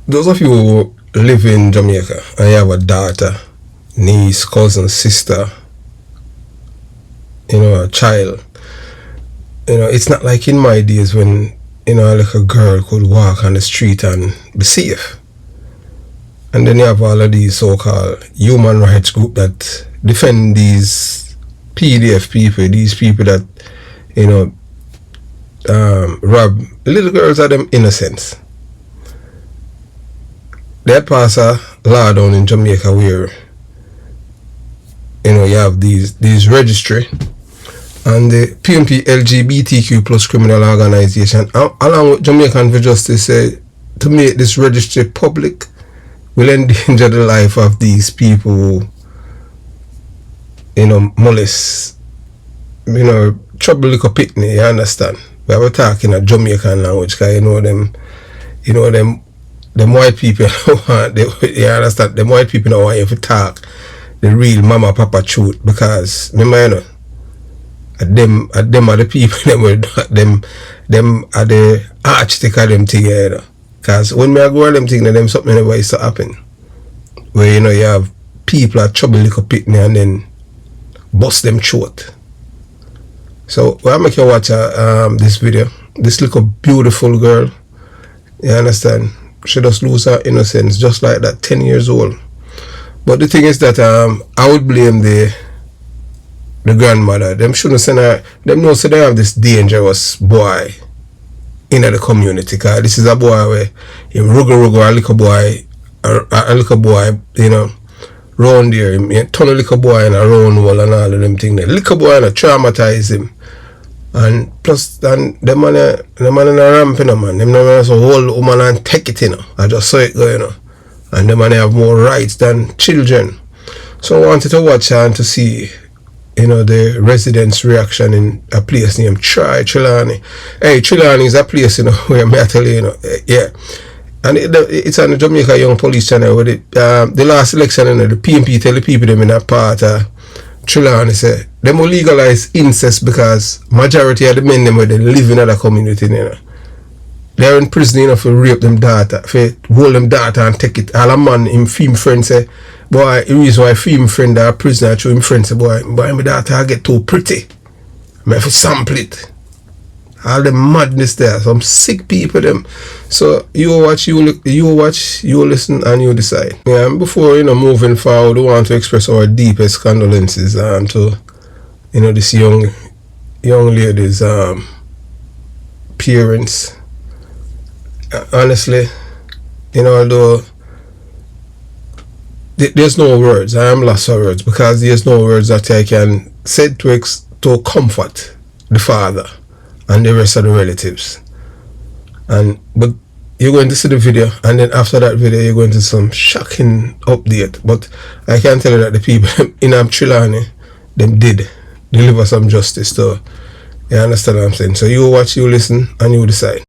those of you who live in Jamaica and you have a daughter, niece, cousin, sister, you know, a child, you know, it's not like in my days when, you know, like a girl could walk on the street and be safe. And then you have all of these so-called human rights groups that defend these PDF people, these people that, you know, rob little girls of them innocence. They had passed a law down in Jamaica where, you know, you have these registry and the PMP LGBTQ plus criminal organization along with Jamaican for Justice say to make this registry public will endanger the life of these people who, you know, molest, you know, trouble like a picnic, you understand? We are talking a Jamaican language because you know them white people you understand, them white people don't want you to talk the real mama papa truth because remember, you know, them are the people them are the architect of them thing, you know. Because when I go on them thing, them something never used to happen. Where, you know, you have people at trouble like a picnic and then bust them throat. So I make you watch this video. This little beautiful girl, you understand? She just lose her innocence just like that, 10 years old. But the thing is that I would blame the grandmother. Them shouldn't send her. Them know so they have this dangerous boy in the community. Cause this is a boy where him rugo a little boy, you know, round there. Him turn a little boy in a round wall and all of them things. Little boy and traumatize him. And plus, then the man in a ramp, you know, man. Them no so hold woman and take it, you know. I just saw it go, you know. And the man have more rights than children. So I wanted to watch and to see, you know, the residents' reaction in a place named Trelawny. Hey, Trelawny is a place, you know, where I tell you, you know, yeah. And it's on the Jamaica Young Police Channel where the last election, you know, the PMP tell the people them in that part Trelawny say them will legalize incest because majority of the men them where they live in other community, you know. They're in prison, you know, for rape them daughter, for hold them daughter and take it. All a man, him film friend say, boy, the reason why film friend are prisoner to him friend say, boy, my daughter I get too pretty. I have to sample it. All the madness there, some sick people them. So you watch, you listen, and you decide. Yeah, and before, you know, moving forward, we want to express our deepest condolences to, you know, this young lady's parents. Honestly, you know, although there's no words, I am lost for words because there's no words that I can say to comfort the father and the rest of the relatives. But you're going to see the video, and then after that video you're going to see some shocking update. But I can tell you that the people in Trelawny, them did deliver some justice. So you understand what I'm saying? So you watch, you listen, and you decide.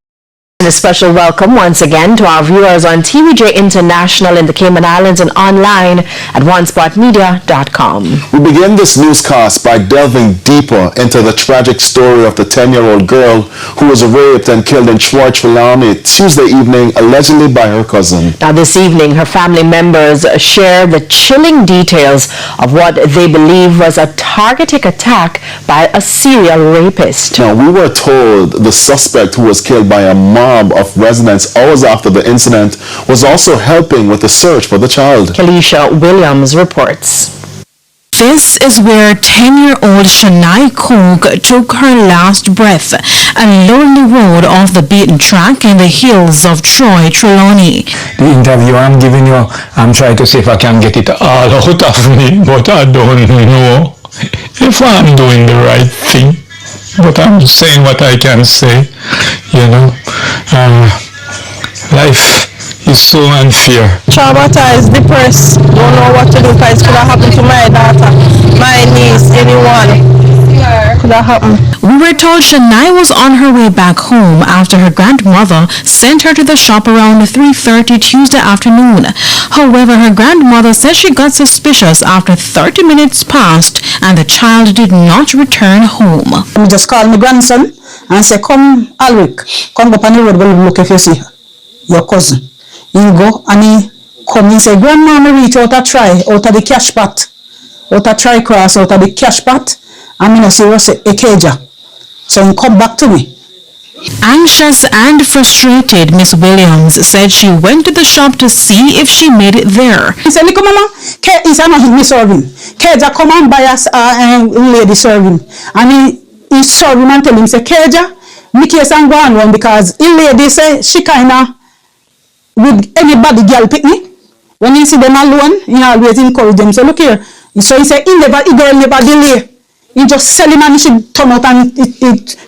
A special welcome once again to our viewers on TVJ International in the Cayman Islands and online at onespotmedia.com. We begin this newscast by delving deeper into the tragic story of the 10-year-old girl who was raped and killed in Trelawny Tuesday evening, allegedly by her cousin. Now this evening, her family members shared the chilling details of what they believe was a targeted attack by a serial rapist. Now, we were told the suspect, who was killed by a mob of residents hours after the incident, was also helping with the search for the child. Kalisha Williams reports. This is where 10-year-old Shania Cook took her last breath, a lonely road off the beaten track in the hills of Trelawny. The interview I'm giving you, I'm trying to see if I can get it all out of me, but I don't know if I'm doing the right thing. But I'm saying what I can say, you know. Life is so unfair. Traumatized, depressed, don't know what to do because it could have happened to my daughter, my niece, anyone. Could have happened. We were told Shania was on her way back home after her grandmother sent her to the shop around 3:30 Tuesday afternoon. However, her grandmother says she got suspicious after 30 minutes passed and the child did not return home. I just called my grandson and said, come, Alwick, come up on the road, we'll look if you see your cousin. He go and he come and say, Grandma, me reach out a try out of the cash pot, out of try cross out of the cash pot, and me no see what's a cager. So he come back to me. Anxious and frustrated, Miss Williams said she went to the shop to see if she made it there. He said, "Look, Mama, he said, no, he serving. Keja come and buy us lady serving." And he serve him and tell him, say, "Keja, me case and go on one because the lady say she kinda with anybody girl pick me. When you see them alone, he always encourage them. So look here." So he said, he girl never delay. He just sell him and she turn out and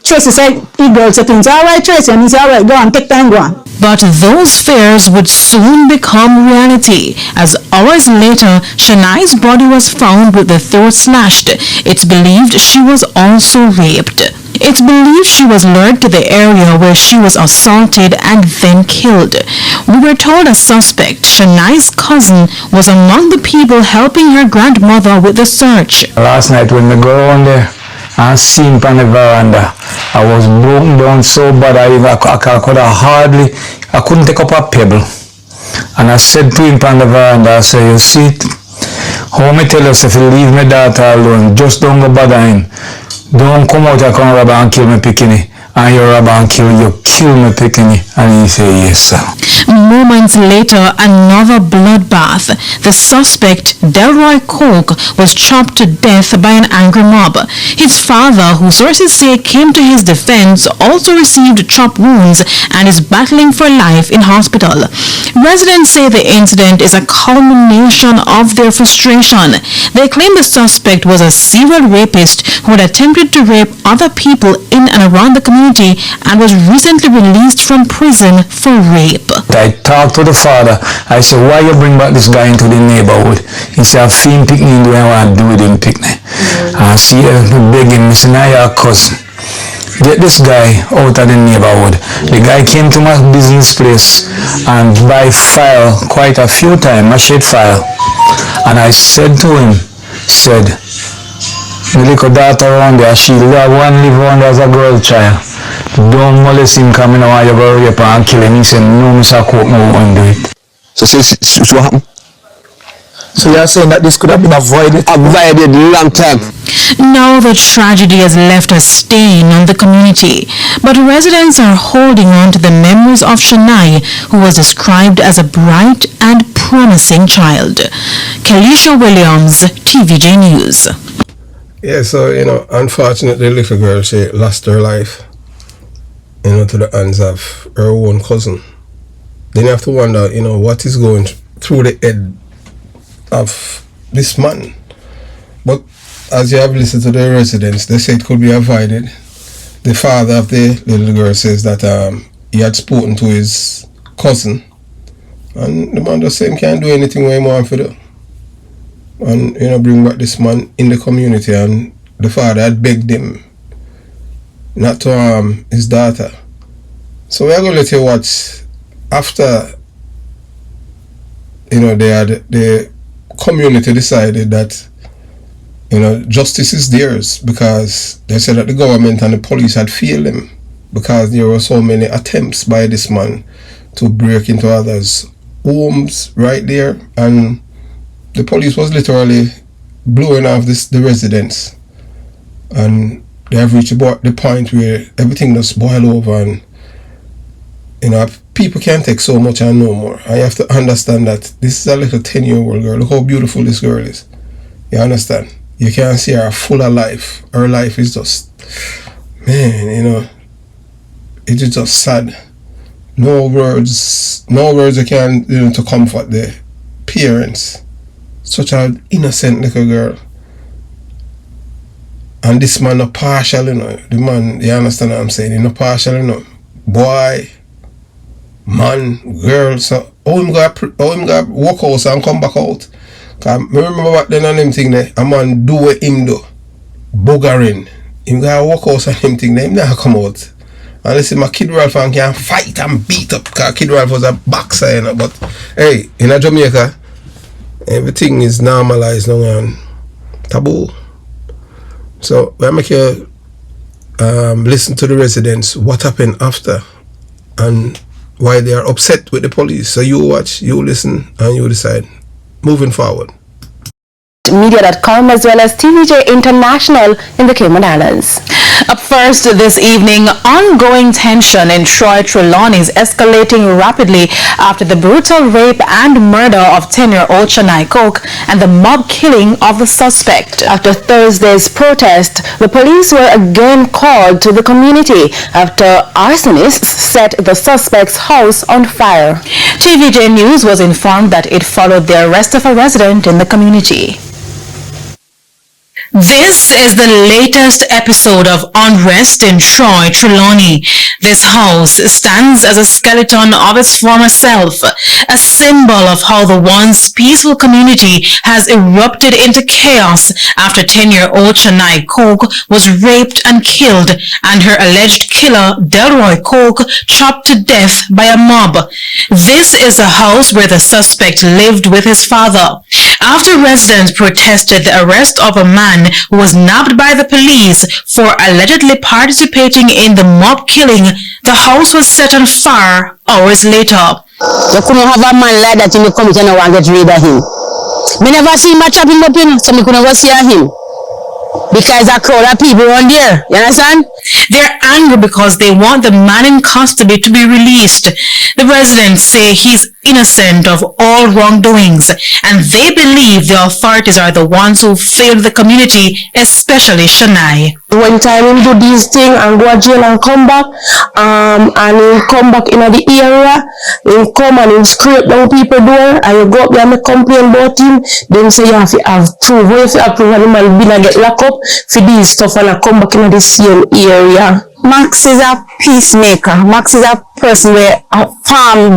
Tracy said, he girl said things, "All right, Tracy," and he said, "All right, go on, take time, go on." But those fears would soon become reality, as hours later, Shania's body was found with the throat slashed. It's believed she was also raped. It's believed she was lured to the area where she was assaulted and then killed. We were told a suspect, Shania's cousin, was among the people helping her grandmother with the search. Last night when we go around there and seen on the veranda, I was broken down so bad I couldn't take up a pebble. And I said to him on the veranda, I said, "You see it? How me tell us if you leave my daughter alone, just don't go bother him. Don't come out and come rob and kill me picking. And you rob and kill me picking." And he said, "Yes, sir." Moments later, another bloodbath. The suspect, Delroy Coke, was chopped to death by an angry mob. His father, who sources say came to his defense, also received chop wounds and is battling for life in hospital. Residents say the incident is a culmination of their frustration. They claim the suspect was a serial rapist who had attempted to rape other people in and around the community and was recently released from prison for rape. I talked to the father. I said, "Why you bring back this guy into the neighborhood?" He said, "I've seen picnic do I want to do with him picnic." I see begging me, say, "Now your cousin, get this guy out of the neighborhood." The guy came to my business place and buy file quite a few times, my shed file. And I said to him, "My little daughter around there, she live around there as a girl child. Don't molest him coming out, you go rape and kill him." He said, "No, Mr. Coke, no, I won't do it." So what happened? So you're saying that this could have been avoided? Avoided long time. Now the tragedy has left a stain on the community, but residents are holding on to the memories of Shania, who was described as a bright and promising child. Kelisha Williams, TVJ News. Yeah, so, unfortunately, the little girl, she lost her life, to the hands of her own cousin. Then you have to wonder, what is going through the head of this man. But as you have listened to the residents, they say it could be avoided. The father of the little girl says that he had spoken to his cousin, and the man just saying can't do anything where he wants to do. And bring back this man in the community, and the father had begged him not to harm his daughter. So we are going to let you watch after the community decided that justice is theirs, because they said that the government and the police had failed them because there were so many attempts by this man to break into others' homes right there, and the police was literally blowing off the residents, and they have reached the point where everything just boil over, and people can't take so much and no more. I have to understand that this is a little 10-year-old girl. Look how beautiful this girl is. You understand? You can't see her full of life. Her life is just, man, it is just sad. No words you can, to comfort the parents. Such an innocent little girl. And this man not partial, The man, you understand what I'm saying? He not partial, Boy, man, girl, so how him got walk out and come back out? Cause I remember back then on them thing there, a man do what him do, buggering. Him got walk out and him thing there, him never come out. Unless my Kid Ralph can fight and beat up, cause Kid Ralph was a boxer, But hey, in Jamaica, everything is normalized now and taboo. So we make you listen to the residents what happened after, and why they are upset with the police. So you watch, you listen, and you decide. Moving forward. Media.com as well as TVJ International in the Cayman Islands. Up first this evening, ongoing tension in Trelawny is escalating rapidly after the brutal rape and murder of 10-year-old Shania Coke and the mob killing of the suspect. After Thursday's protest, the police were again called to the community after arsonists set the suspect's house on fire. TVJ News was informed that it followed the arrest of a resident in the community. This is the latest episode of unrest in Trelawny. This house stands as a skeleton of its former self, a symbol of how the once peaceful community has erupted into chaos after 10-year-old Shania Coke was raped and killed and her alleged killer, Delroy Coke, chopped to death by a mob. This is a house where the suspect lived with his father. After residents protested the arrest of a man who was nabbed by the police for allegedly participating in the mob killing, the house was set on fire hours later. You couldn't have a man like that in the community and I want to get rid of him. Me never see him chopping up in, so me couldn't go see him. Because a crowd of people around there, you understand? They're angry because they want the man in custody to be released. The residents say he's innocent of all wrongdoings, and they believe the authorities are the ones who failed the community, especially Shania. One time him do this thing and go to jail and come back, and him come back in the area, him come and him scrape down people door, and you go up there and complain about him, then say you have to have proof. When you have proof and him and been and get locked up for this stuff and I come back in the same area. Max is a peacemaker. Max is a person where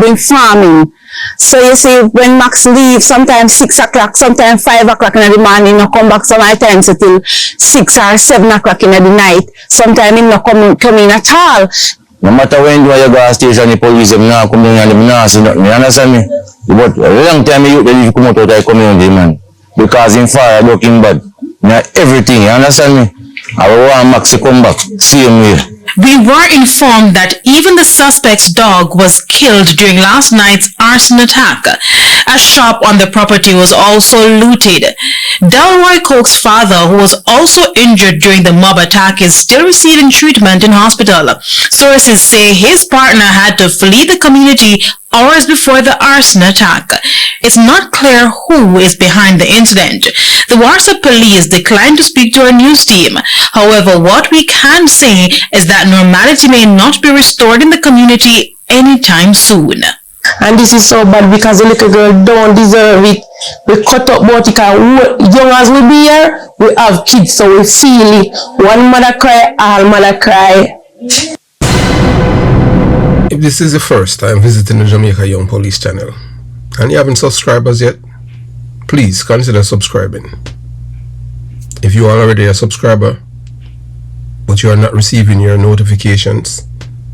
bring farming. So you see, when Max leaves, sometimes 6 o'clock, sometimes 5 o'clock in the morning, he come back sometimes until 6 or 7 o'clock in the night. Sometimes he not come in at all. No matter when you go to station, the police them not come in and them not see nothing. You understand me? But a long time you come out of the community, man. Because in fire looking bad. Everything, you understand me? I want Max to come back, same way. We were informed that even the suspect's dog was killed during last night's arson attack. A shop on the property was also looted. Delroy Coke's father, who was also injured during the mob attack, is still receiving treatment in hospital. Sources say his partner had to flee the community hours before the arson attack. It's not clear who is behind the incident. The Warsaw police declined to speak to our news team. However, what we can say is that normality may not be restored in the community anytime soon. And this is so bad because the little girl don't deserve it. We cut up about it because young as we be here, we have kids, so we feel it. One mother cry, all mother cry. If this is the first time visiting the Jamaica Young Police channel and you haven't subscribed as yet, please consider subscribing. If you are already a subscriber but you are not receiving your notifications,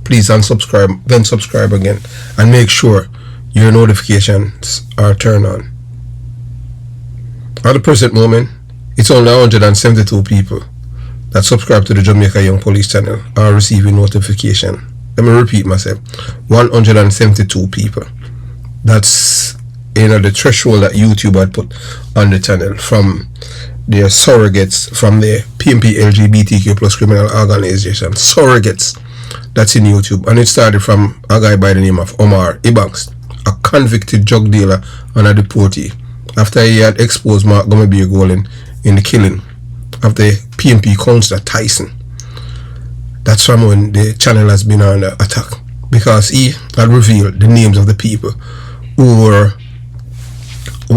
please unsubscribe, then subscribe again, and make sure your notifications are turned on. At the present moment, it's only 172 people that subscribe to the Jamaica Young Police channel are receiving notification. Let me repeat myself, 172 people. That's, the threshold that YouTube had put on the channel from their surrogates, from the PMP LGBTQ plus criminal organization, surrogates that's in YouTube. And it started from a guy by the name of Omar Ibanks, a convicted drug dealer and a deportee, after he had exposed Mark Gomabir Golin in the killing of the PMP councillor Tyson. That's from when the channel has been under attack, because he had revealed the names of the people who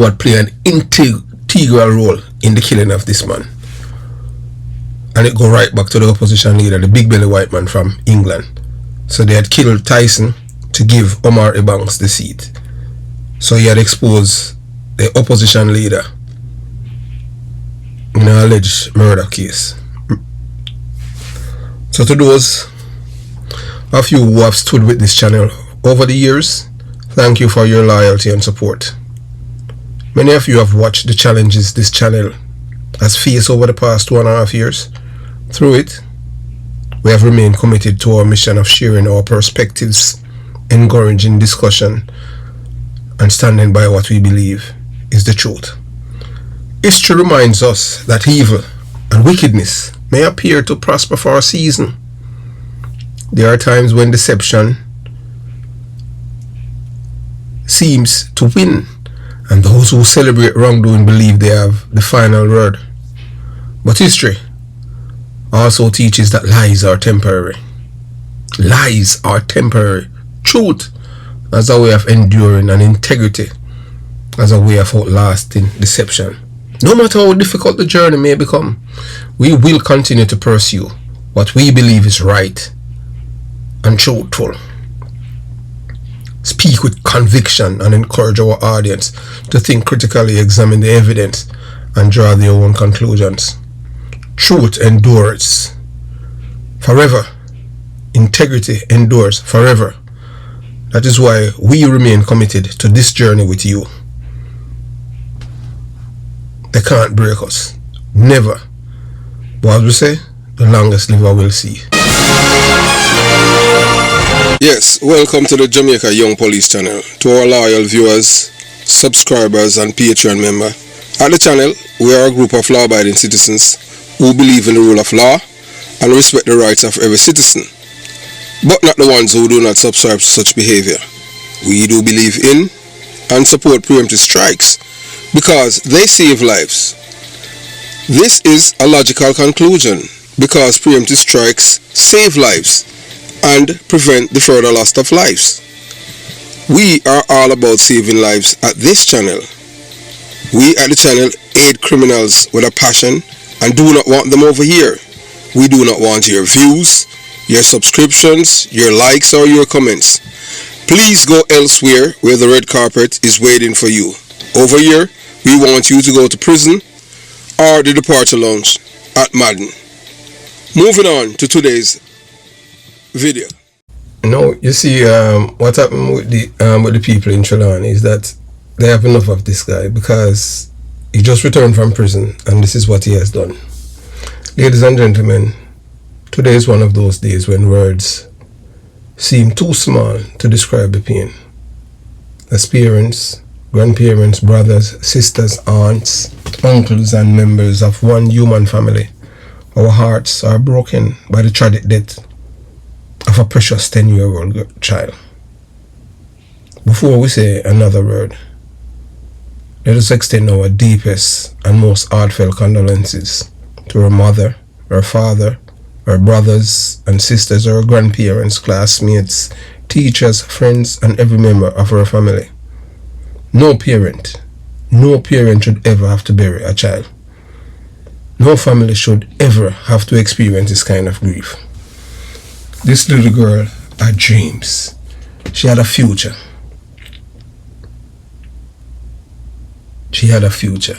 had played an integral role in the killing of this man. And it go right back to the opposition leader, the big belly white man from England. So they had killed Tyson to give Omar Ibanks the seat. So he had exposed the opposition leader in an alleged murder case. So to those of you who have stood with this channel over the years, thank you for your loyalty and support. Many of you have watched the challenges this channel has faced over the past 2.5 years. Through it, we have remained committed to our mission of sharing our perspectives, encouraging discussion and standing by what we believe is the truth. History reminds us that evil and wickedness may appear to prosper for a season. There are times when deception seems to win, and those who celebrate wrongdoing believe they have the final word. But history also teaches that lies are temporary. Lies are temporary. Truth as a way of enduring, and integrity as a way of outlasting deception. No matter how difficult the journey may become, we will continue to pursue what we believe is right and truthful. Speak with conviction and encourage our audience to think critically, examine the evidence, and draw their own conclusions. Truth endures forever. Integrity endures forever. That is why we remain committed to this journey with you. They can't break us. Never. But as we say, the longest liver will see. Yes, welcome to the Jamaica Young Police channel. To our loyal viewers, subscribers and Patreon members. At the channel, we are a group of law-abiding citizens who believe in the rule of law and respect the rights of every citizen, but not the ones who do not subscribe to such behavior. We do believe in and support preemptive strikes because they save lives. This is a logical conclusion because preemptive strikes save lives and prevent the further loss of lives. We are all about saving lives at this channel. We at the channel aid criminals with a passion and do not want them over here. We do not want your views, your subscriptions, your likes or your comments. Please go elsewhere where the red carpet is waiting for you. Over here, we want you to go to prison or the departure lounge at Madden. Moving on to today's video. No, you see, what happened with the people in Trelawny is that they have enough of this guy because he just returned from prison and this is what he has done. Ladies and gentlemen, today is one of those days when words seem too small to describe the pain. As parents, grandparents, brothers, sisters, aunts, uncles and members of one human family, our hearts are broken by the tragic death of a precious 10-year-old child. Before we say another word, let us extend our deepest and most heartfelt condolences to her mother, her father, her brothers and sisters, her grandparents, classmates, teachers, friends, and every member of her family. No parent should ever have to bury a child. No family should ever have to experience this kind of grief. This little girl had dreams. She had a future. She had a future.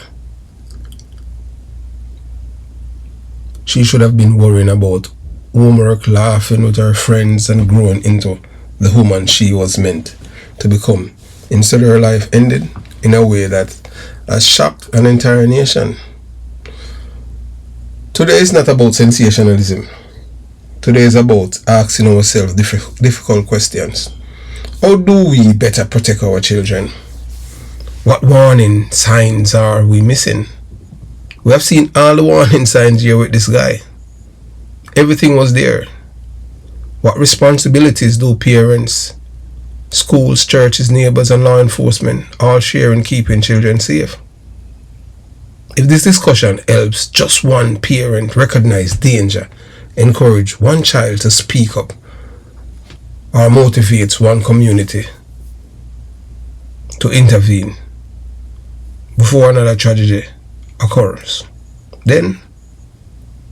She should have been worrying about homework, laughing with her friends, and growing into the woman she was meant to become. Instead, her life ended in a way that has shocked an entire nation. Today is not about sensationalism. Today is about asking ourselves difficult questions. How do we better protect our children? What warning signs are we missing? We have seen all the warning signs here with this guy. Everything was there. What responsibilities do parents, schools, churches, neighbors, and law enforcement all share in keeping children safe? If this discussion helps just one parent recognize danger, encourage one child to speak up, or motivates one community to intervene before another tragedy occurs, then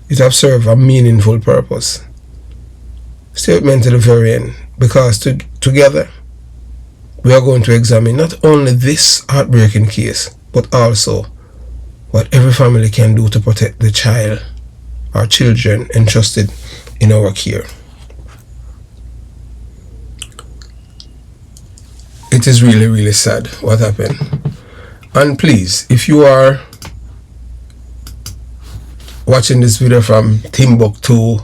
it have served a meaningful purpose. Statement to the very end, because together we are going to examine not only this heartbreaking case, but also what every family can do to protect the child or children entrusted in our care. It is really, really sad what happened. And please, if you are watching this video from Timbuktu,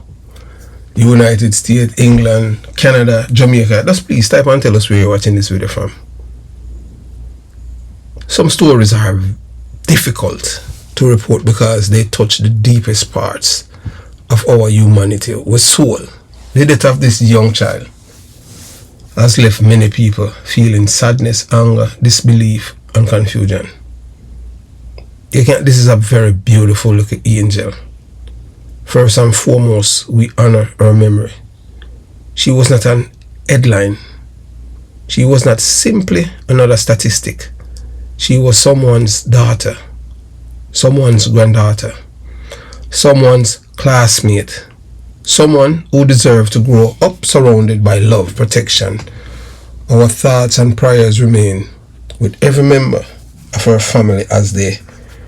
United States, England, Canada, Jamaica, just please type and tell us where you're watching this video from. Some stories are difficult to report because they touch the deepest parts of our humanity, our soul. The death of this young child has left many people feeling sadness, anger, disbelief, and confusion. This is a very beautiful looking angel. First and foremost, we honor her memory. She was not an headline. She was not simply another statistic. She was someone's daughter, someone's granddaughter, someone's classmate, someone who deserved to grow up surrounded by love, protection. Our thoughts and prayers remain with every member of her family as they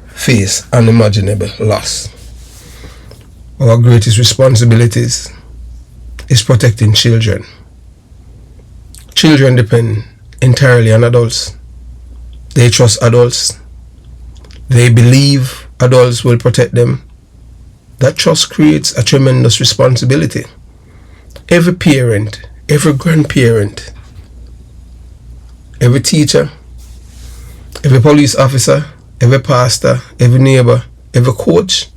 face unimaginable loss. Our greatest responsibilities is protecting children. Children depend entirely on adults. They trust adults. They believe adults will protect them. That trust creates a tremendous responsibility. Every parent, every grandparent, every teacher, every police officer, every pastor, every neighbor, every coach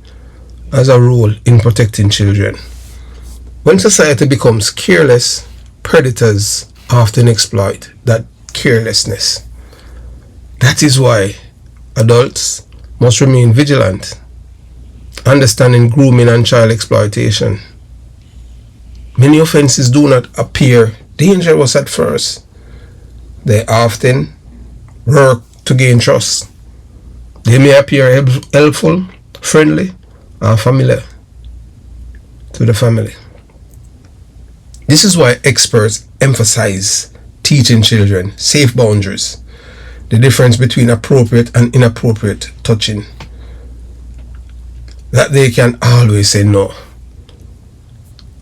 has a role in protecting children. When society becomes careless, predators often exploit that carelessness. That is why adults must remain vigilant, understanding grooming and child exploitation. Many offenses do not appear dangerous at first. They often work to gain trust. They may appear helpful, friendly, or familiar to the family. This is why experts emphasize teaching children safe boundaries, the difference between appropriate and inappropriate touching, that they can always say no.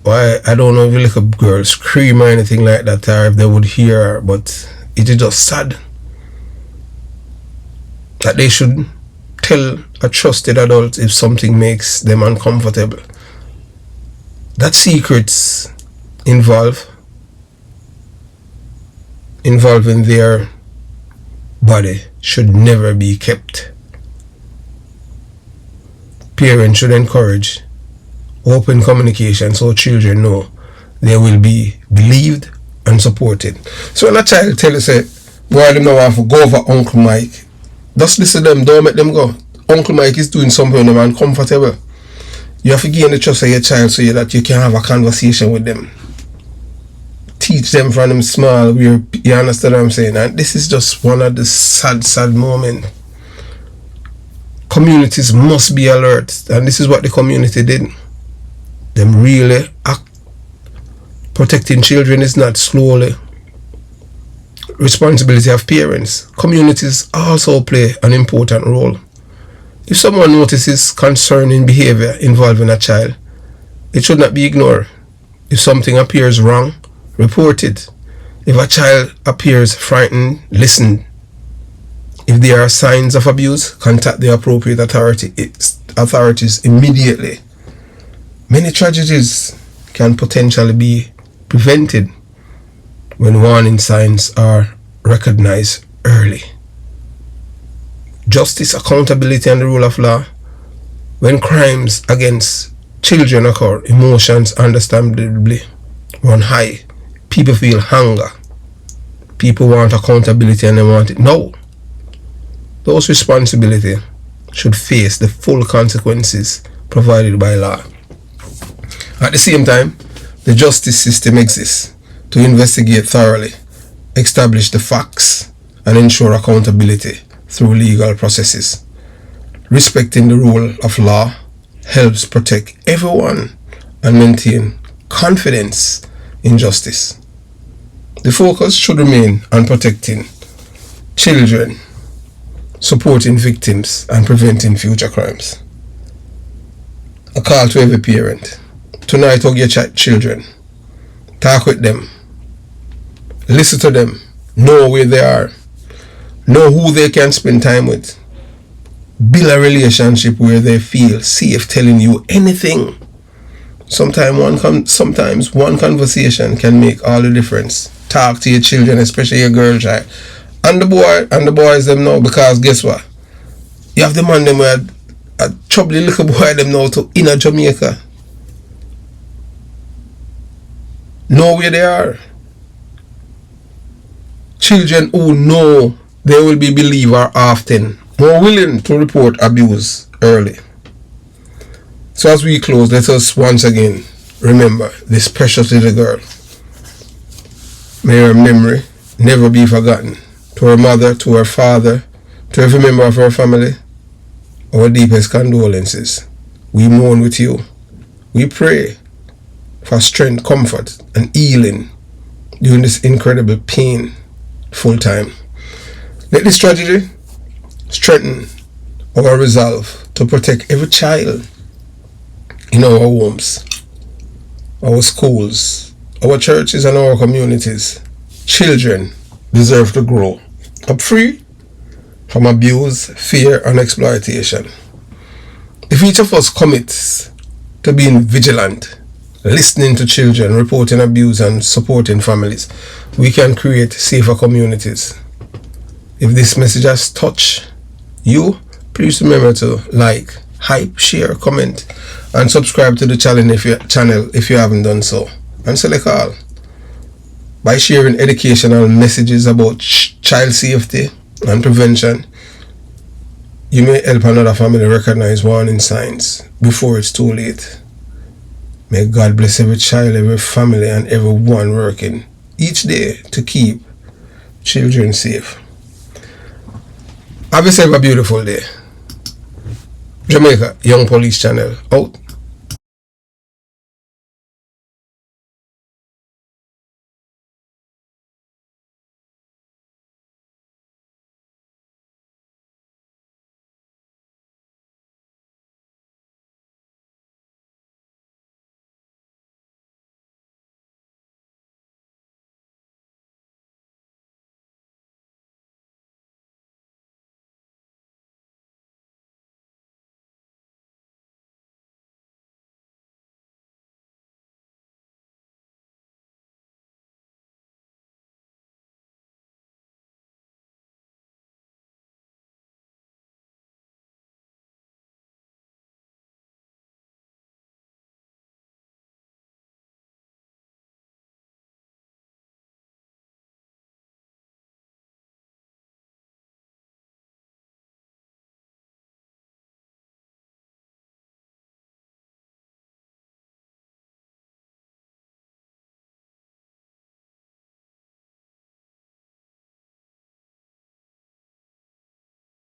Why, I don't know if a little girl scream or anything like that, or if they would hear her, but it is just sad that they should tell a trusted adult if something makes them uncomfortable. That secrets involving their body should never be kept. Parents should encourage open communication so children know they will be believed and supported. So when a child tell you, say, boy, them now have to go over Uncle Mike, just listen to them, don't make them go. Uncle Mike is doing something them uncomfortable. You have to gain the trust of your child so that you can have a conversation with them. Teach them from them small, where you understand what I'm saying. And this is just one of the sad moments. Communities must be alert, and this is what the community did. Them really act. Protecting children is not slowly responsibility of parents. Communities also play an important role. If someone notices concerning behavior involving a child, it should not be ignored. If something appears wrong, report it. If a child appears frightened, listen. If there are signs of abuse, contact the appropriate authorities immediately. Many tragedies can potentially be prevented when warning signs are recognized early. Justice, accountability, and the rule of law. When crimes against children occur, emotions understandably run high. People feel hunger. People want accountability and they want it now. Those responsibilities should face the full consequences provided by law. At the same time, the justice system exists to investigate thoroughly, establish the facts, and ensure accountability through legal processes. Respecting the rule of law helps protect everyone and maintain confidence in justice. The focus should remain on protecting children, supporting victims, and preventing future crimes. A call to every parent. Tonight, hug your children. Talk with them. Listen to them. Know where they are. Know who they can spend time with. Build a relationship where they feel safe telling you anything Sometimes one conversation can make all the difference. Talk to your children, especially your girl child. And the boys them know, because guess what? You have the man them where a trouble little boy them now to inner Jamaica. Know where they are. Children who know they will be believed are often more willing to report abuse early. So as we close, let us once again remember this precious little girl. May her memory never be forgotten. To her mother, to her father, to every member of her family, our deepest condolences. We mourn with you. We pray for strength, comfort, and healing during this incredible pain full time. Let this tragedy strengthen our resolve to protect every child in our homes, our schools, our churches, and our communities. Children deserve to grow up free from abuse, fear, and exploitation. If each of us commits to being vigilant, listening to children, reporting abuse, and supporting families, we can create safer communities. If this message has touched you, please remember to like, hype, share, comment, and subscribe to the channel if you haven't done so. And select all. By sharing educational messages about child safety and prevention, you may help another family recognize warning signs before it's too late. May God bless every child, every family, and everyone working each day to keep children safe. Have yourself a beautiful day. Jamaica Young Police Channel out.